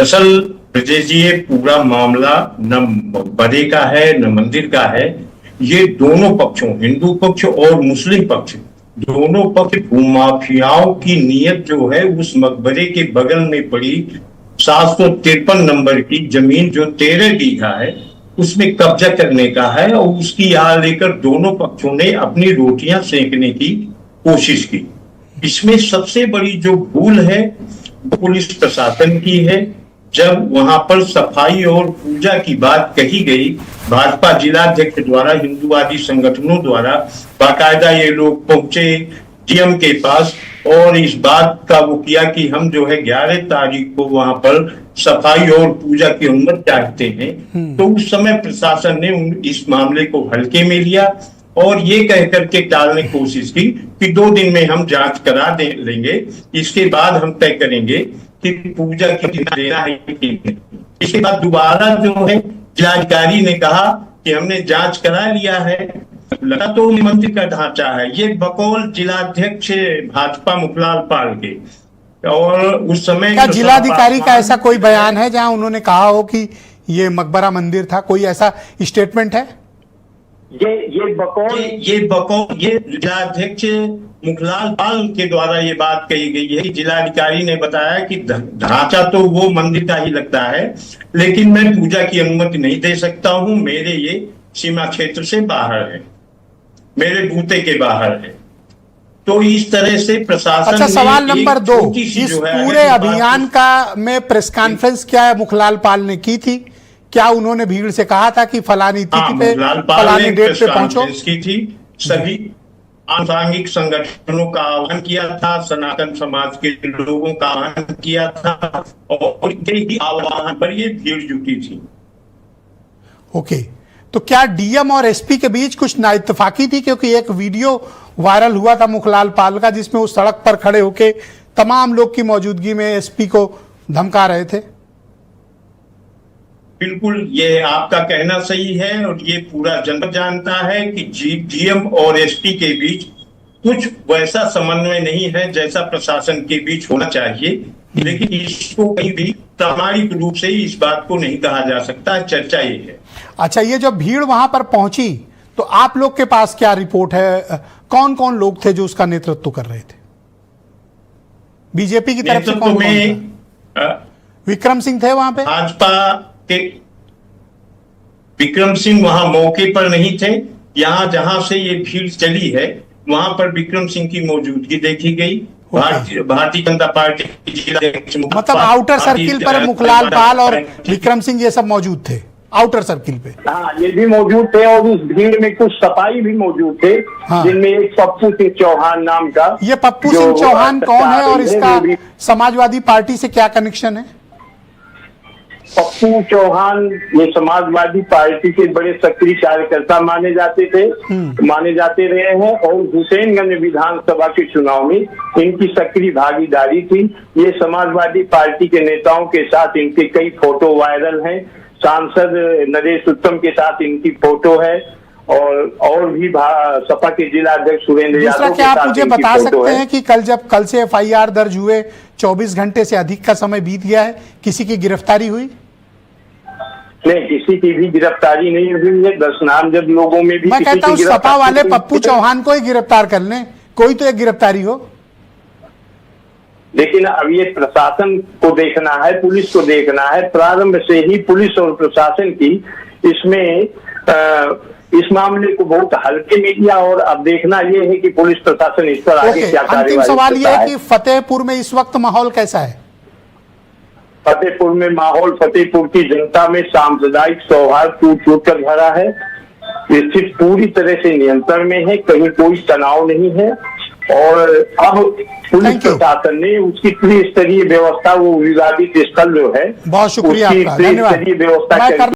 दरअसल ब्रजेश जी, ये पूरा मामला न मकबरे का है न मंदिर का है। ये दोनों पक्षों, हिंदू पक्ष और मुस्लिम पक्ष, दोनों पक्ष भूमाफियाओं की नीयत जो है उस मकबरे के बगल में पड़ी 753 नंबर की जमीन जो 13 बीघा है उसमें कब्जा करने का है, और उसकी आड़ लेकर दोनों पक्षों ने अपनी रोटियां सेंकने की कोशिश की। इसमें सबसे बड़ी जो भूल है पुलिस प्रशासन की है। जब वहां पर सफाई और पूजा की बात कही गई, भाजपा जिलाध्यक्ष द्वारा, हिंदूवादी संगठनों द्वारा बाकायदा ये लोग पहुंचे डीएम के पास और इस बात का वो किया कि हम जो है 11 तारीख को वहां पर सफाई और पूजा की अनुमति चाहते हैं। तो उस समय प्रशासन ने इस मामले को हल्के में लिया और ये कह करके टालने की कोशिश की कि 2 दिन में हम जांच करा लेंगे, इसके बाद हम तय करेंगे कि पूजा की देना है कि नहीं। इसके बाद दोबारा जो है जिलाधिकारी ने कहा कि हमने जांच करा लिया है, लगा तो मंदिर का ढांचा है। ये बकौल जिलाध्यक्ष भाजपा मुखलाल पाल के, और उस समय क्या जिलाधिकारी का ऐसा कोई बयान है जहां उन्होंने कहा हो कि ये मकबरा मंदिर था? कोई ऐसा स्टेटमेंट है? ये बकौल ये जिलाध्यक्ष मुखलाल पाल के द्वारा ये बात कही गई है कि जिलाधिकारी ने बताया कि ढांचा तो वो मंदिर का ही लगता है, लेकिन मैं पूजा की अनुमति नहीं दे सकता हूं, मेरे ये सीमा क्षेत्र से बाहर है, मेरे बूते के बाहर है। तो इस तरह से प्रशासन। अच्छा, सवाल नंबर 2, इस पूरे अभियान का में प्रेस कॉन्फ्रेंस क्या मुखलाल पाल ने की थी? क्या उन्होंने भीड़ से कहा था कि फलानी तिथि पे फलानी डेट पे पहुंचो? की थी, सभी आंतरिक संगठनों का आह्वान किया था, सनातन समाज के लोगों का आह्वान किया था और यही आह्वान पर ये भीड़ जुटी थी। ओके, तो क्या डीएम और एसपी के बीच कुछ नाइत्तेफाकी थी? क्योंकि एक वीडियो वायरल हुआ था मुखलाल पाल का जिसमें वो सड़क पर खड़े होके तमाम लोग की मौजूदगी में एसपी को धमका रहे थे। बिल्कुल, ये आपका कहना सही है और ये पूरा जनता जानता है कि डीएम और एसपी के बीच कुछ वैसा समन्वय नहीं है जैसा प्रशासन के बीच होना चाहिए, लेकिन इसको कहीं भी प्रामाणिक रूप से इस बात को नहीं कहा जा सकता। चर्चा ये है। अच्छा, ये जब भीड़ वहां पर पहुंची तो आप लोग के पास क्या रिपोर्ट है? कौन कौन लोग थे जो उसका नेतृत्व कर रहे थे? बीजेपी की तरफ से कौन था? विक्रम सिंह थे वहां पे? भाजपा के विक्रम सिंह वहां मौके पर नहीं थे। यहां जहां से ये भीड़ चली है वहां पर विक्रम सिंह की मौजूदगी देखी गई। भारतीय जनता पार्टी मतलब आउटर सर्किल पर मुखलाल पाल और विक्रम सिंह ये सब मौजूद थे आउटर सर्किल पे? हाँ, ये भी मौजूद थे और उस भीड़ में कुछ सफाई भी मौजूद थे। हाँ। जिनमें एक पप्पू सिंह चौहान नाम का। ये पप्पू सिंह चौहान कौन है और इसका समाजवादी पार्टी से क्या कनेक्शन है? पप्पू चौहान ये समाजवादी पार्टी के बड़े सक्रिय कार्यकर्ता माने जाते थे, माने जाते रहे हैं और हुसैनगंज विधानसभा के चुनाव में इनकी सक्रिय भागीदारी थी। ये समाजवादी पार्टी के नेताओं के साथ इनके कई फोटो वायरल हैं। सांसद नरेश उत्तम के साथ इनकी फोटो है और भी सपा के जिला अध्यक्ष सुरेंद्र यादव के साथ। क्या आप मुझे बता सकते हैं कि कल से एफआईआर दर्ज हुए 24 घंटे से अधिक का समय बीत गया है, किसी की गिरफ्तारी हुई? नहीं, किसी की भी गिरफ्तारी नहीं हुई है। 10 नामजद लोगों में भी मैं कहता हूँ सपा वाले पप्पू चौहान को ही गिरफ्तार कर लें, कोई तो एक गिरफ्तारी हो। लेकिन अब ये प्रशासन को देखना है, पुलिस को देखना है। प्रारंभ से ही पुलिस और प्रशासन की इसमें इस मामले को बहुत हल्के में लिया और अब देखना ये है कि पुलिस प्रशासन इस पर आगे क्या कार्रवाई करता है। अंतिम सवाल ये है कि फतेहपुर में इस वक्त माहौल कैसा है? फतेहपुर में माहौल फतेहपुर की जनता में सांप्रदायिक सौहार्द टूट कर भरा है। स्थिति पूरी तरह से नियंत्रण में है, कहीं कोई तनाव नहीं है और अब पुलिस प्रशासन ने उसकी त्रिस्तरीय व्यवस्था, वो विवादित स्थल जो है, बहुत शुक्रिया आपका, त्रिस्तरीय व्यवस्था